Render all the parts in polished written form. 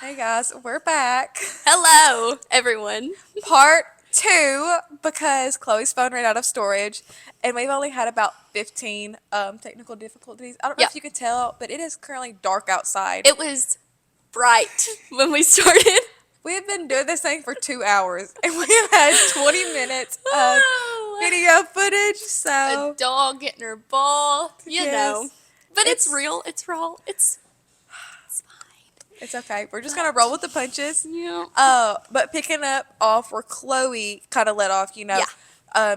Hey guys, we're back. Hello, everyone. Part two because Chloe's phone ran out of storage and we've only had about 15 technical difficulties. I don't know Yeah, if you can tell, but it is currently dark outside. it was bright when we started. We have been doing this thing for 2 hours and we have had 20 minutes of Oh, video footage. a So, dog getting her ball, you know. yes, But it's it's real, it's raw, it's fine. it's okay. We're just gonna roll But, with the punches. yeah. But picking up off where Chloe kind of let off, Yeah,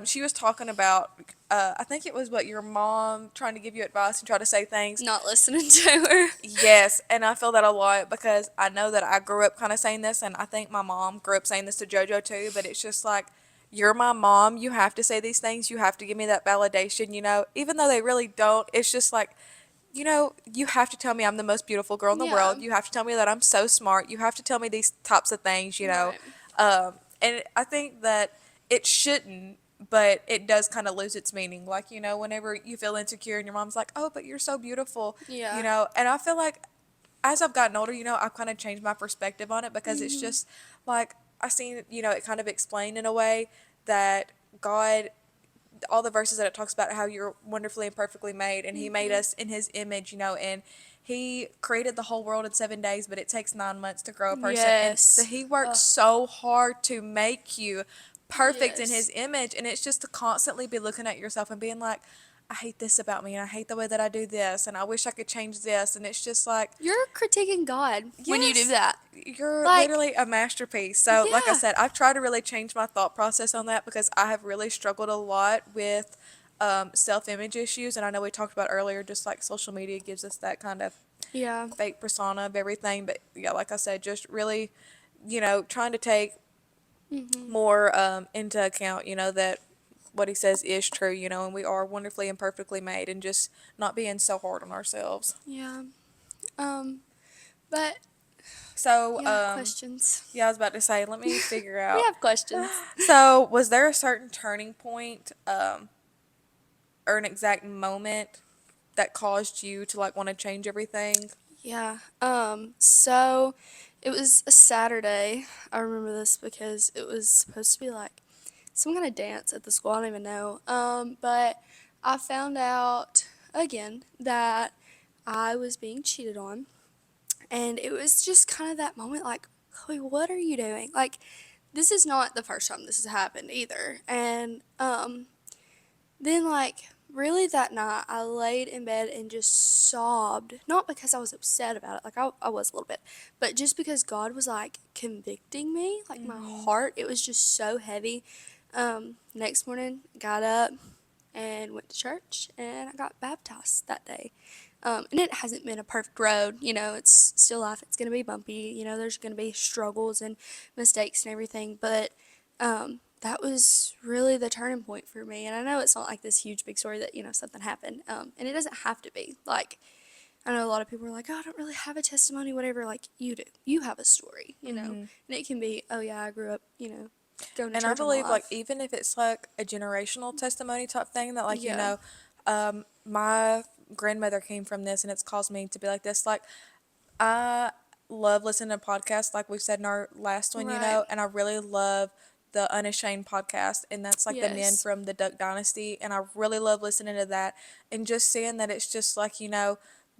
she was talking about, I think it was what your mom trying to give you advice and try to say things. not listening to her. Yes, and I feel that a lot because I know that I grew up kind of saying this, and I think my mom grew up saying this to JoJo too. But it's just like, you're my mom. You have to say these things. You have to give me that validation. Even though they really don't. It's just like, you have to tell me I'm the most beautiful girl in the Yeah, world. You have to tell me that I'm so smart. You have to tell me these types of things. right. And I think that it shouldn't, but it does kind of lose its meaning. Like, whenever you feel insecure and your mom's like, oh, but you're so beautiful, Yeah. and I feel like as I've gotten older, I've kind of changed my perspective on it because it's Hmm. just like I seen, it kind of explained in a way that God, all the verses that it talks about how you're wonderfully and perfectly made, and He made Hmm. us in His image, and He created the whole world in 7 days, but it takes 9 months to grow a person, and Yes. He worked so hard to make you perfect in Yes. His image, and it's just to constantly be looking at yourself and being like, I hate this about me, and I hate the way that I do this, and I wish I could change this, and it's just like, You're critiquing God when you do yes, that. you're Like, literally a masterpiece. So, like I yeah. said, I've tried to really change my thought process on that because I have really struggled a lot with self image issues. And I know we talked about earlier, just like social media gives us that kind of Yeah. fake persona of everything. But yeah, like I said, just really, trying to take Hmm. more into account, that what he says is true, and we are wonderfully and perfectly made, and just not being so hard on ourselves. Yeah. Um, but So, yeah, questions. yeah, I was about to say, let me figure We out. have questions. So, was there a certain turning point, or an exact moment that caused you to like want to change everything? Yeah. So it was a Saturday. I remember this because it was supposed to be like some kind of dance at the school. I don't even know. But I found out again that I was being cheated on. And it was just kind of that moment like, Chloe, what are you doing? Like, this is not the first time this has happened either. And then, like, really that night, I laid in bed and just sobbed. Not because I was upset about it, like, I was a little bit, but just because God was, like, convicting me. Like, my Mm-hmm. heart, it was just so heavy. Next morning, got up and went to church, and I got baptized that day. And it hasn't been a perfect road, it's still life, it's going to be bumpy, there's going to be struggles and mistakes and everything, but that was really the turning point for me. And I know it's not like this huge big story that, something happened, and it doesn't have to be. Like, I know a lot of people are like, oh, I don't really have a testimony, whatever. Like, you do. You have a story. Mm-hmm. And it can be, oh, yeah, I grew up, going to And I church all my believe, like, life. even if it's like a generational testimony type thing, that, like, Yeah. my grandmother came from this, and it's caused me to be like this. Like, I love listening to podcasts, like we said in our last one, Right. and I really love the Unashamed podcast, and that's like the men Yes. from the Duck Dynasty, and I really love listening to that, and just seeing that it's just like,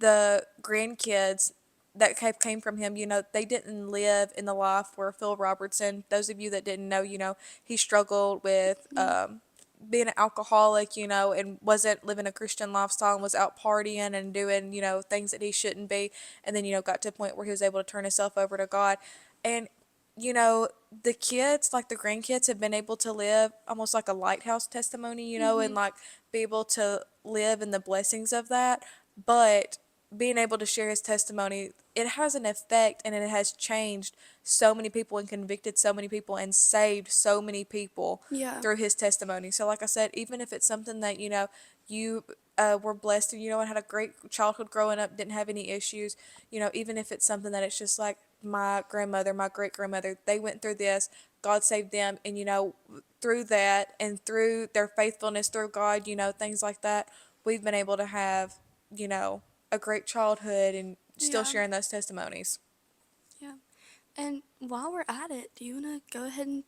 the grandkids that came from him, they didn't live in the life where Phil Robertson, those of you that didn't know, he struggled with being an alcoholic, and wasn't living a Christian lifestyle and was out partying and doing, things that he shouldn't be. And then, got to a point where he was able to turn himself over to God. And, you know, the kids, like the grandkids, have been able to live almost like a lighthouse testimony, and Mhm. like be able to live in the blessings of that. But being able to share his testimony, it has an effect and it has changed so many people and convicted so many people and saved so many people Yeah. through his testimony. So, like I said, even if it's something that, you were blessed and, and had a great childhood growing up, didn't have any issues, even if it's something that it's just like my grandmother, my great grandmother, they went through this, God saved them, and, through that and through their faithfulness through God, things like that, we've been able to have, you know, a great childhood and still Yeah. sharing those testimonies. Yeah. And while we're at it, do you want to go ahead and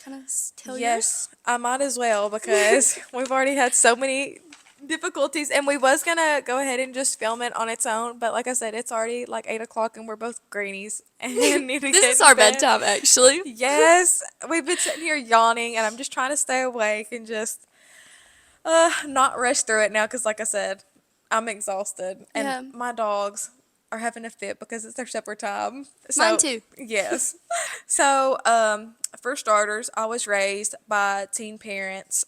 kind of tell yours? Yes, I might as well because we've already had so many difficulties, and we was gonna go ahead and just film it on its own, but like I said, it's already like 8 o'clock, and we're both greenies and need to This get is in our bed. bedtime, actually. Yes, we've been sitting here yawning, and I'm just trying to stay awake and just not rush through it now because, like I said, I'm exhausted, and Yeah, my dogs are having a fit because it's their supper time. mine So too. yes. So, for starters, I was raised by teen parents.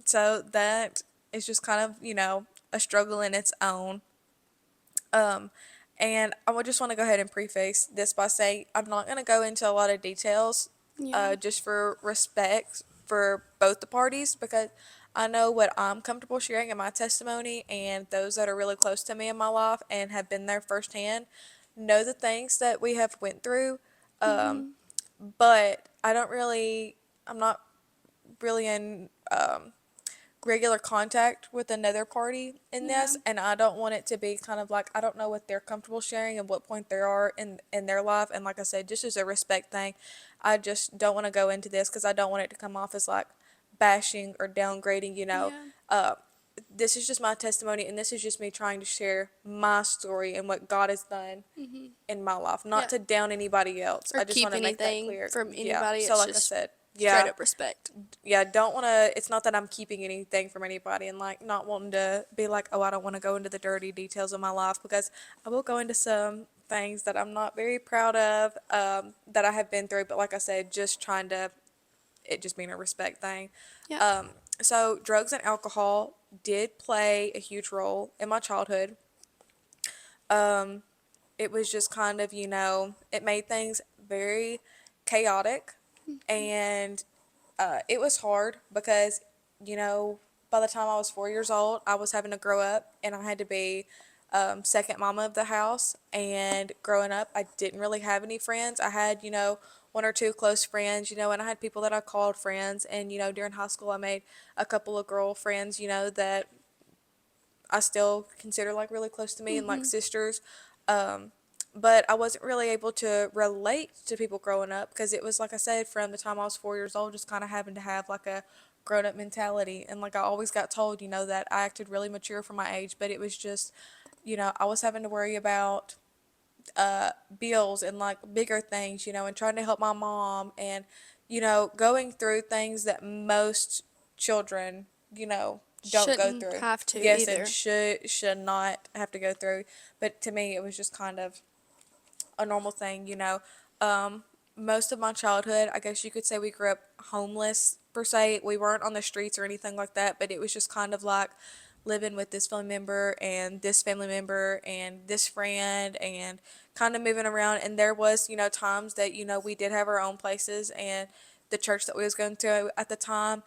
So that is just kind of, a struggle in its own. Um, and I would just want to go ahead and preface this by saying I'm not going to go into a lot of details, Yeah. just for respect for both the parties because I know what I'm comfortable sharing in my testimony, and those that are really close to me in my life and have been there firsthand know the things that we have went through. Um, Mhm. but I'm not really in regular contact with another party in Yeah. this, and I don't want it to be kind of like I don't know what they're comfortable sharing and what point they are in their life. And like I said, just as a respect thing, I just don't want to go into this because I don't want it to come off as like bashing or downgrading. Yeah. Uh, this is just my testimony, and this is just me trying to share my story and what God has done Mhm. in my life, not Yeah. to down anybody else. Or I just keep want to make that anything clear. from Yeah. anybody. So It's like I just said, straight yeah, up respect. yeah, don't want to, it's not that I'm keeping anything from anybody and like not wanting to be like, oh, I don't want to go into the dirty details of my life because I will go into some things that I'm not very proud of, that I have been through. But like I said, just trying to, it just being a respect thing. Yep. Um, so drugs and alcohol did play a huge role in my childhood. Um, it was just kind of, it made things very chaotic, and it was hard because, you know, by the time I was 4 years old, I was having to grow up and I had to be second mama of the house. And growing up, I didn't really have any friends. I had, one or two close friends, and I had people that I called friends. And, during high school, I made a couple of girlfriends, that I still consider like really close to me and like Mhm. sisters. Um, but I wasn't really able to relate to people growing up because it was like I said, from the time I was 4 years old, just kind of having to have like a grown up mentality. And like I always got told, that I acted really mature for my age, but it was just, I was having to worry about bills and like bigger things, and trying to help my mom and, going through things that most children, don't go Shouldn't through. have to Yes, and either. should not have to go through. But to me, it was just kind of a normal thing. Um, Most of my childhood, I guess you could say we grew up homeless per se. We weren't on the streets or anything like that, but it was just kind of like living with this family member and this family member and this friend and kind of moving around. And there was, times that, we did have our own places, and the church that we was going to at the time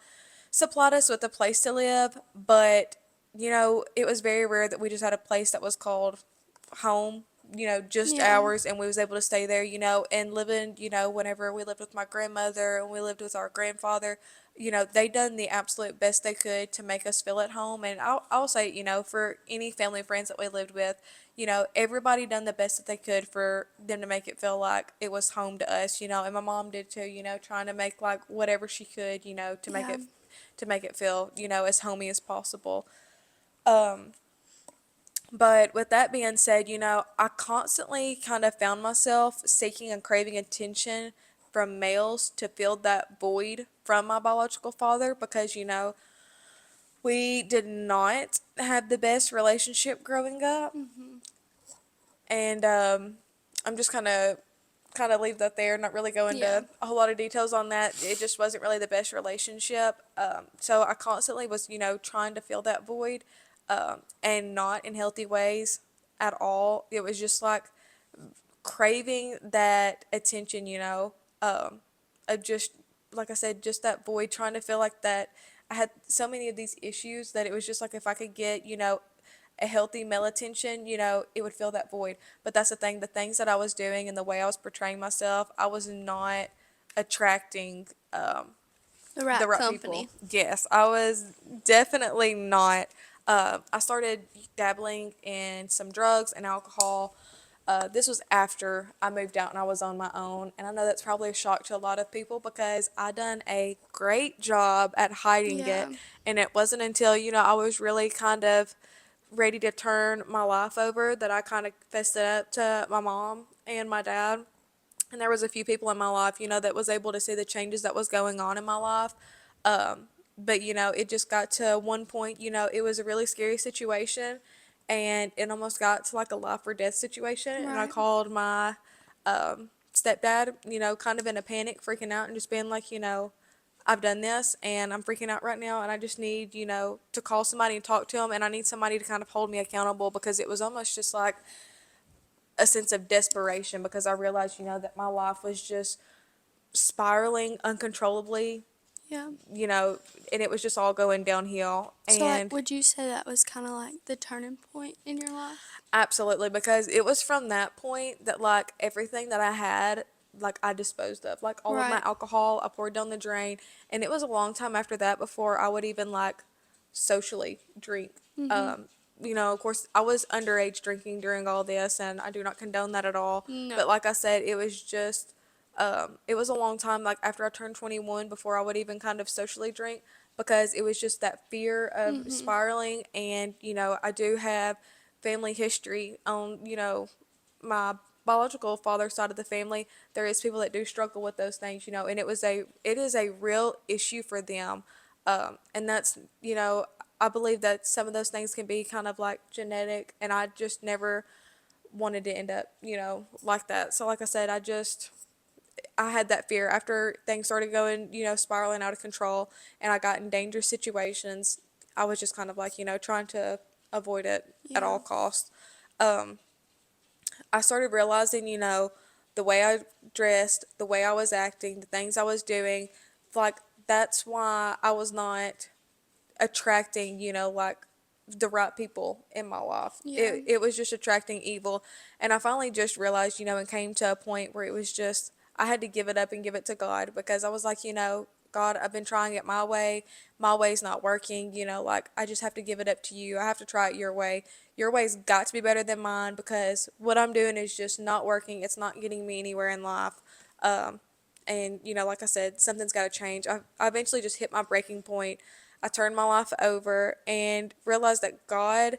supplied us with a place to live, but it was very rare that we just had a place that was called home, just Yeah. ours, and we was able to stay there, and living, whenever we lived with my grandmother and we lived with our grandfather, they done the absolute best they could to make us feel at home. And I'll say, for any family and friends that we lived with, everybody done the best that they could for them to make it feel like it was home to us, and my mom did too, trying to make like whatever she could, Yeah. to make it feel, as homey as possible. Um, but with that being said, I constantly kind of found myself seeking and craving attention from males to fill that void from my biological father because, we did not have the best relationship growing up. Mhm. And I'm just kind of leave that there, not really go Yeah. into a whole lot of details on that. It just wasn't really the best relationship. So I constantly was, trying to fill that void, and not in healthy ways at all. It was just like craving that attention, of just, like I said, just that void, trying to feel like that. I had so many of these issues that it was just like if I could get, a healthy male attention, it would fill that void. But that's the thing, the things that I was doing and the way I was portraying myself, I was not attracting The the right right people. company. Yes, I was definitely not. I started dabbling in some drugs and alcohol This was after I moved out and I was on my own. And I know that's probably a shock to a lot of people because I done a great job at hiding Yeah. it. And it wasn't until, I was really kind of ready to turn my life over that I kind of fessed it up to my mom and my dad. And there was a few people in my life, that was able to see the changes that was going on in my life. But it just got to one point, it was a really scary situation, and it almost got to like a life or death situation. And I Right. called my stepdad, kind of in a panic, freaking out, and just being like, I've done this and I'm freaking out right now, and I just need, to call somebody and talk to them, and I need somebody to kind of hold me accountable because it was almost just like a sense of desperation because I realized, that my life was just spiraling uncontrollably, Yeah. you know, and it was just all going downhill. So, like, And would you say that was kind of like the turning point in your life? absolutely, because it was from that point that like everything that I had, like I disposed of, like all of my Right. alcohol, I poured down the drain, and it was a long time after that before I would even like socially drink. Mhm. Um, of course, I was underage drinking during all this, and I do not condone that at all. But No. like I said, it was just, it was a long time, like after I turned 21, before I would even kind of socially drink because it was just that fear of Mhm. spiraling. And, I do have family history on, my biological father's side of the family. There is people that do struggle with those things, and it is a real issue for them. And that's, I believe that some of those things can be kind of like genetic, and I just never wanted to end up, like that. So like I said, I had that fear after things started going, spiraling out of control, and I got in dangerous situations. I was just kind of like, trying to avoid it at Yeah. all costs. Um, I started realizing, the way I dressed, the way I was acting, the things I was doing, like that's why I was not attracting, like the right people in my life. Yeah. It was just attracting evil. And I finally just realized, and came to a point where it was just, I had to give it up and give it to God because I was like, God, I've been trying it my way. My way's not working. Like I just have to give it up to you. I have to try it your way. Your way's got to be better than mine because what I'm doing is just not working. It's not getting me anywhere in life. Um, and, like I said, something's got to change. I eventually just hit my breaking point. I turned my life over and realized that God,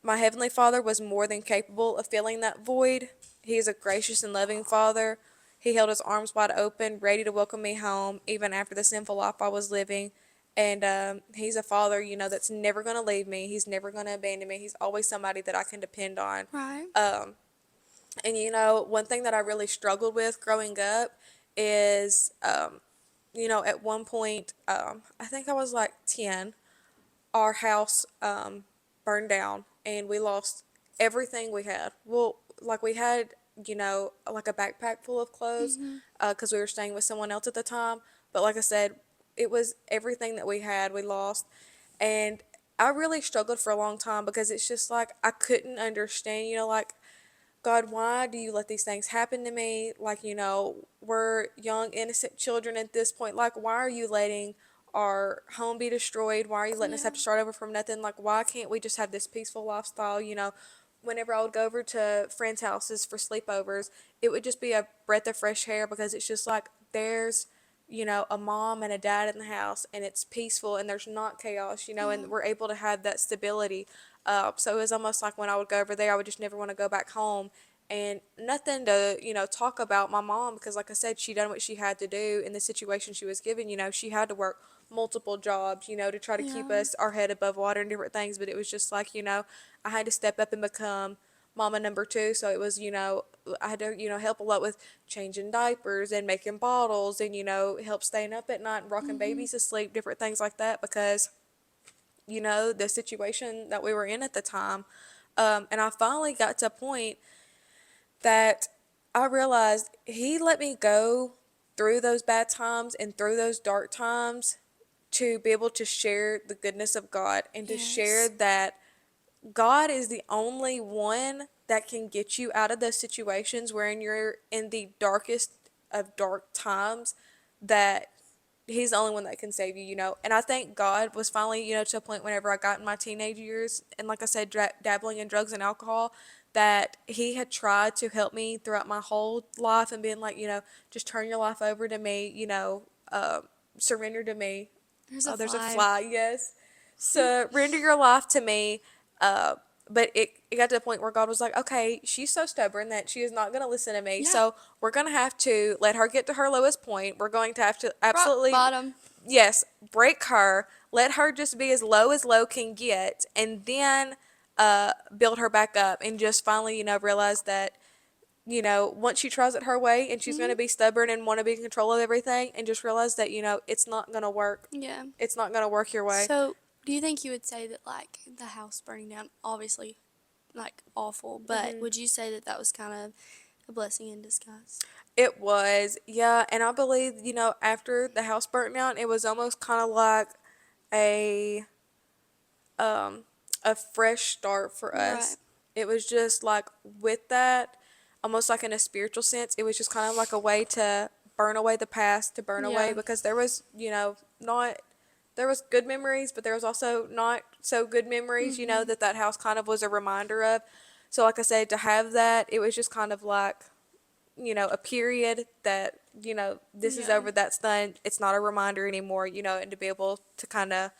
my Heavenly Father, was more than capable of filling that void. He is a gracious and loving Father. He held his arms wide open, ready to welcome me home, even after the sinful life I was living. And he's a father, that's never going to leave me. He's never going to abandon me. He's always somebody that I can depend on. Right. Um, and, one thing that I really struggled with growing up is, at one point, I think I was like 10, our house burned down and we lost everything we had. Well, like we had, like a backpack full of clothes Mhm. because we were staying with someone else at the time. But like I said, it was everything that we had, we lost. And I really struggled for a long time because it's just like I couldn't understand, like God, why do you let these things happen to me? Like, we're young, innocent children at this point. Like, why are you letting our home be destroyed? Why are you letting us have Yeah. to start over from nothing? Like, why can't we just have this peaceful lifestyle? Whenever I would go over to friends' houses for sleepovers, it would just be a breath of fresh air because it's just like there's, a mom and a dad in the house and it's peaceful and there's not chaos, Yeah. and we're able to have that stability. So it was almost like when I would go over there, I would just never want to go back home. And nothing to, talk about my mom because, like I said, she done what she had to do in the situation she was given. She had to work multiple jobs, to try to keep Yeah. us our head above water and different things. But it was just like, I had to step up and become mama number two. So it was, I had to, help a lot with changing diapers and making bottles and, help staying up at night and rocking Mhm. babies to sleep, different things like that because the situation that we were in at the time. And I finally got to a point that I realized he let me go through those bad times and through those dark times to be able to share the goodness of God and to share Yes. that God is the only one that can get you out of those situations wherein you're in the darkest of dark times, that he's the only one that can save you, And I think God was finally, to a point whenever I got in my teenage years and like I said, dabbling in drugs and alcohol, that he had tried to help me throughout my whole life and being like, just turn your life over to me, surrender to me. There's a Oh, there's a fly. fly, yes. Surrender your life to me. Uh, but it got to the point where God was like, okay, she's so stubborn that she is not going to listen to me. Yeah. So we're going to have to let her get to her lowest point. We're going to have to Rock absolutely, bottom. yes, break her, let her just be as low can get, and then build her back up and just finally, realize that, once she tries it her way and she's going Mhm. to be stubborn and want to be in control of everything and just realize that, it's not going to work. Yeah. It's not going to work your way. So, do you think you would say that like the house burning down, obviously, like awful, but would you say that that was kind of a blessing in disguise? It was, yeah, and I believe, after the house burnt down, it was almost kind of like a um a fresh start for Right. us. It was just like with that, almost like in a spiritual sense, it was just kind of like a way to burn away the past, to burn away Yeah. because there was, not there was good memories, but there was also not so good memories, Mhm. that house kind of was a reminder of. So like I said, to have that, it was just kind of like, a period that, this is Yeah. over, that's done. It's not a reminder anymore, and to be able to kind of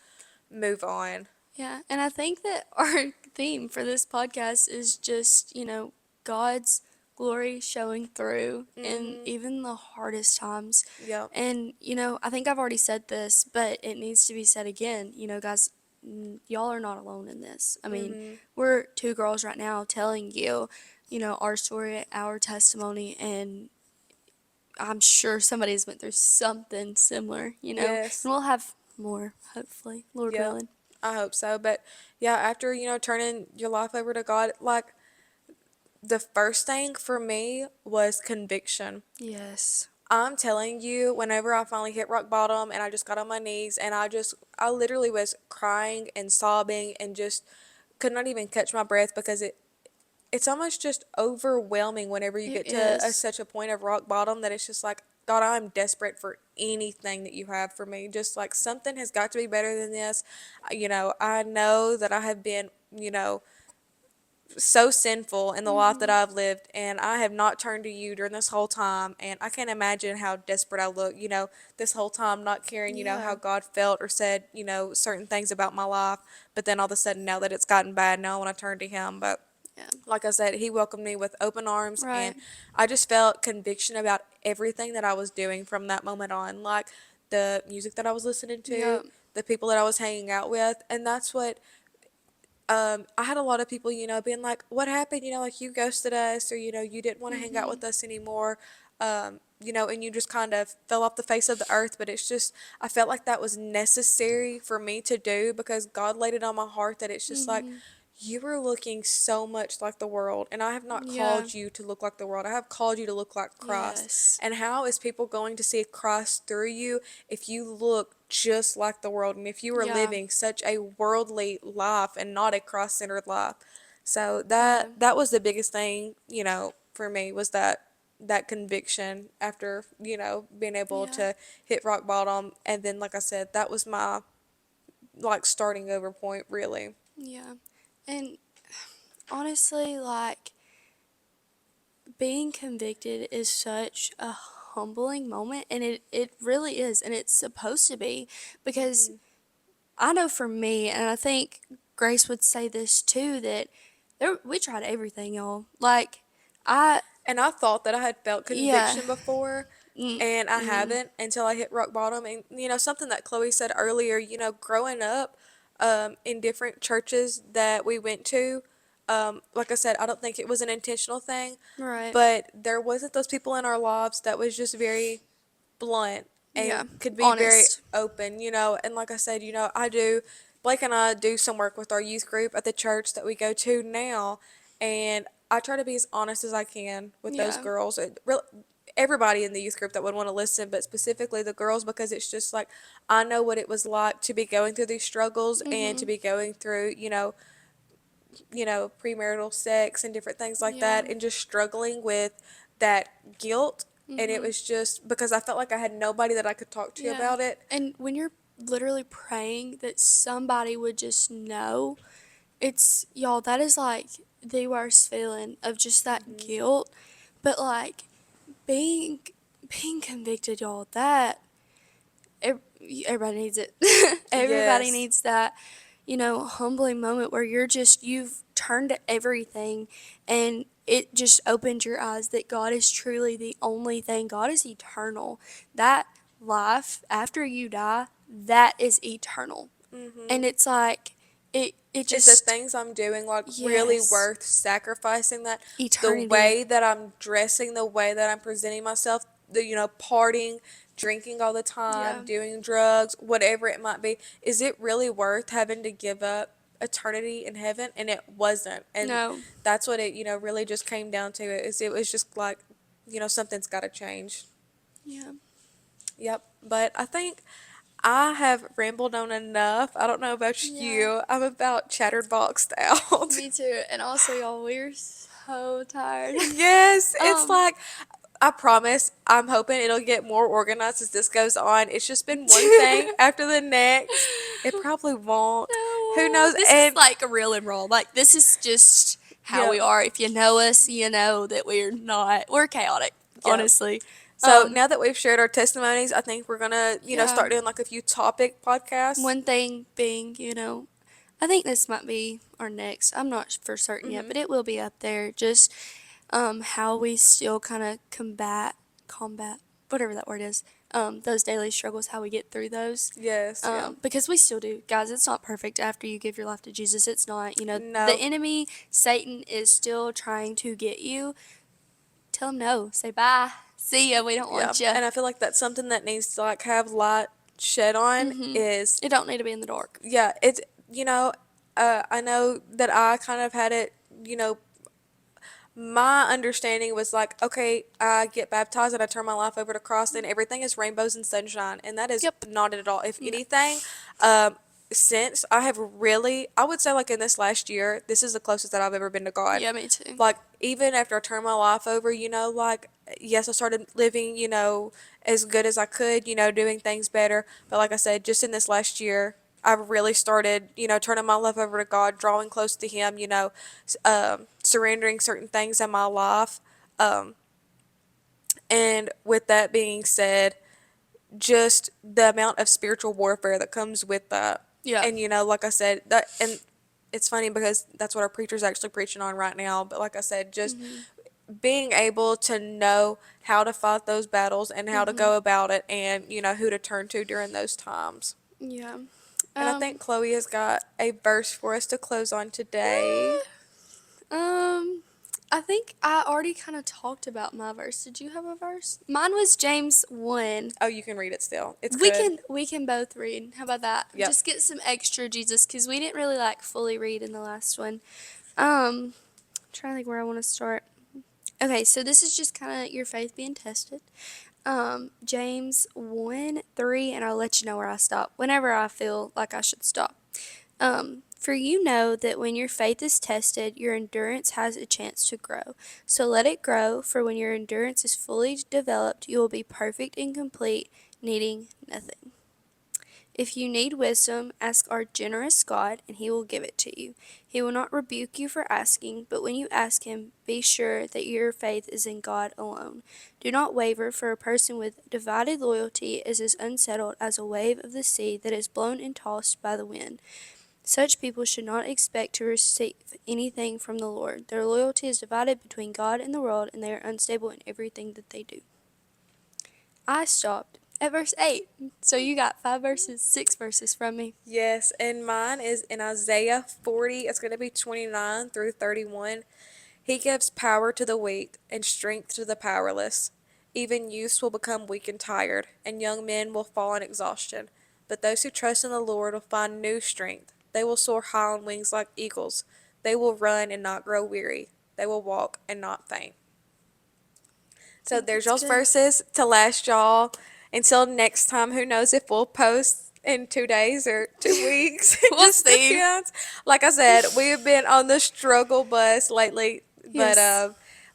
move on. Yeah, and I think that our theme for this podcast is just, God's glory showing through in Mhm. even the hardest times. Yep. And, I think I've already said this, but it needs to be said again. Guys, y'all are not alone in this. I mean, Mhm. we're two girls right now telling you, our story, our testimony, and I'm sure somebody's went through something similar, and Yes. we'll have more, hopefully, Lord Yep. willing. I hope so. But yeah, after, turning your life over to God, like the first thing for me was conviction. Yes. I'm telling you, whenever I finally hit rock bottom and I just got on my knees and I literally was crying and sobbing and just could not even catch my breath because it's almost just overwhelming whenever you It get to is. such a point of rock bottom that it's just like, God, I'm desperate for anything that you have for me. Just like something has got to be better than this. I know that I have been, so sinful in the life that Mhm. I've lived, and I have not turned to you during this whole time. And I can't imagine how desperate I look, this whole time, not caring, how Yeah. God felt or said, certain things about my life. But then all of a sudden, now that it's gotten bad, now I want to turn to Him. But Yeah. like I said, He welcomed me with open arms, and Right. I just felt conviction about everything that I was doing from that moment on. Like the music that I was listening to, Yeah. the people that I was hanging out with, and that's what I had a lot of people, being like, "What happened? Like you ghosted us, or you didn't want to hang out Mhm. with us anymore." And you just kind of fell off the face of the earth. But it's just, I felt like that was necessary for me to do because God laid it on my heart that it's just like, Mhm. you were looking so much like the world, and I have not Yeah. called you to look like the world. I have called you to look like Christ. Yes. And how is people going to see Christ through you if you look just like the world and if you are Yeah. living such a worldly life and not a cross-centered life? So Yeah. that was the biggest thing, for me was that conviction after, being able Yeah. to hit rock bottom. And then, like I said, that was my like starting over point, really. Yeah. And honestly, like being convicted is such a humbling moment, and it really is, and it's supposed to be because Hmm. I know for me, and I think Grace would say this too, that we tried everything, y'all. Like, I, And I thought that I had felt yeah, conviction before, mm, and I mm, haven't until I hit rock bottom. And, something that Chloe said earlier, growing up in different churches that we went to, like I said, I don't think it was an intentional thing, right, but there wasn't those people in our lives that was just very blunt yeah, and could be very honest, open, and like I said, Blake and I do some work with our youth group at the church that we go to now, and I try to be as honest as I can with those yeah, girls. Everybody in the youth group that would want to listen, but specifically the girls, because it's just like I know what it was like to be going through these struggles and to mhm, be going through, premarital sex and different things like yeah, that, and just struggling with that guilt. And it mhm, was just because I felt like I had nobody that I could talk to yeah. about it. And when you're literally praying that somebody would just know, it's y'all, that is like the worst feeling of just that Hmm. guilt. But like being being convicted, y'all, that ev- everybody needs it. Everybody Yes. needs that, humbling moment where you've turned everything and it just opened your eyes that God is truly the only thing. God is eternal. That life after you die, that is eternal. And Hmm. it's like it Is the just things I'm doing like really yes, worth sacrificing that? The eternity. way that I'm dressing, the way that I'm presenting myself, the partying, drinking all the time, Yeah. doing drugs, whatever it might be, is it really worth having to give up eternity in heaven? And it wasn't. And No. that's what it, really just came down to. It was just like, something's got to change. Yeah. Yep. But I think I have rambled on enough. I don't know about Yeah. you. I'm about chatterboxed out. Me too. And also y'all, we're so tired. Yes, it's um like I promise I'm hoping it'll get more organized as this goes on. It's just been one thing after the next. It probably won't. Who No, knows? this is And like a real and raw. Like this is just how yeah, we are. If you know us, you know that we're chaotic, yeah. honestly. So Um, now that we've shared our testimonies, I think we're gonna, yeah. start doing like a few topic podcasts. One thing being, I think this might be our next. I'm not for certain yet, Mhm. but it will be up there. Just how we still kind of combat, whatever that word is, those daily struggles, how we get through those. Yes, yeah. Because we still do. Guys, it's not perfect after you give your life to Jesus. It's not. The No. enemy, Satan, is still trying to get you. Tell him no. Say bye. See ya. We don't Yeah. want you. And I feel like that's something that needs to like have light shed on Mm-hmm. is It don't need to be in the dark. yeah, it's I know that I kind of had it, you know, my understanding was like, okay, I get baptized and I turn my life over to Christ and everything is rainbows and sunshine. And that is Yep. not it at all. If No. anything, um, since I have really, I would say like in this last year, this is the closest that I've ever been to God. Yeah, me too. Like, even after I turned my life over, like, yes, I started living, as good as I could, doing things better. But like I said, just in this last year, I've really started, turning my life over to God, drawing close to Him, surrendering certain things in my life. Um, and with that being said, just the amount of spiritual warfare that comes with that. Yeah. And, like I said, that, and it's funny because that's what our preacher's actually preaching on right now. But like I said, just Mm-hmm. being able to know how to fight those battles and how to Mm-hmm. go about it and, who to turn to during those times. Yeah. And I think Um. Chloe has got a verse for us to close on today. Um, I think I already kind of talked about my verse. Did you have a verse? Mine was James 1. Oh, you can read it still. It's We good. can we can both read. How about that? Yep. Just get some extra Jesus cuz we didn't really like fully read in the last one. Trying to think where I want to start. Okay, so this is just kind of your faith being tested. James 1 3, and I'll let you know where I stop whenever I feel like I should stop. For you know that when your faith is tested, your endurance has a chance to grow. So let it grow, for when your endurance is fully developed, you will be perfect and complete, needing nothing. If you need wisdom, ask our generous God, and He will give it to you. He will not rebuke you for asking, but when you ask Him, be sure that your faith is in God alone. Do not waver, for a person with divided loyalty is as unsettled as a wave of the sea that is blown and tossed by the wind. Such people should not expect to receive anything from the Lord. Their loyalty is divided between God and the world, and they are unstable in everything that they do. I stopped at verse 8. So you got 6 verses from me. Yes, and mine is in Isaiah 40. It's going to be 29 through 31. He gives power to the weak and strength to the powerless. Even youths will become weak and tired, and young men will fall in exhaustion. But those who trust in the Lord will find new strength. They will soar high on wings like eagles. They will run and not grow weary. They will walk and not faint. I So think there's that's y'all's good. verses to last y'all. Until next time, who knows if we'll post in 2 days or 2 weeks. It We'll just see. depends. Like I said, we have been on the struggle bus lately, but Yes.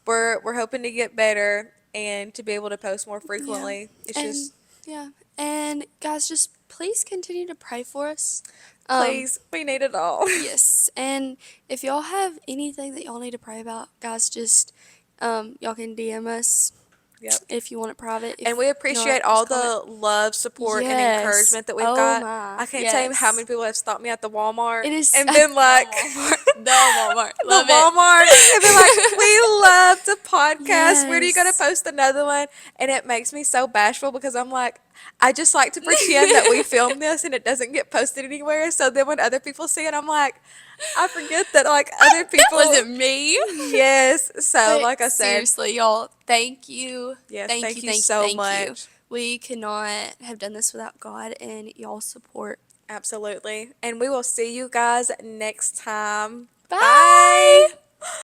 we're hoping to get better and to be able to post more Yeah. frequently. It's And just yeah. And guys, just please continue to pray for us. Please, we need it all. Yes, and if y'all have anything that y'all need to pray about, guys, just y'all can DM us Yep. if you want it private. And If we not, appreciate all just comment. the love, support, and Yes. encouragement that we've Oh got. my. I can't tell you how many Yes. people have stopped me at the Walmart It is and at been like, the Walmart. The Walmart. the Love it. Walmart, and be like, we love the podcast. When are you going to Yes. post another one? And it makes me so bashful because I'm like, I just like to pretend that we filmed this and it doesn't get posted anywhere. So then when other people see it, I'm like, I forget that like other That people. wasn't me. Yes. So But like I said, seriously, y'all, thank you. yes, Thank you, thank you thank you, so thank you. much. We could not have done this without God and y'all's support. Absolutely. And we will see you guys next time. Bye. Bye.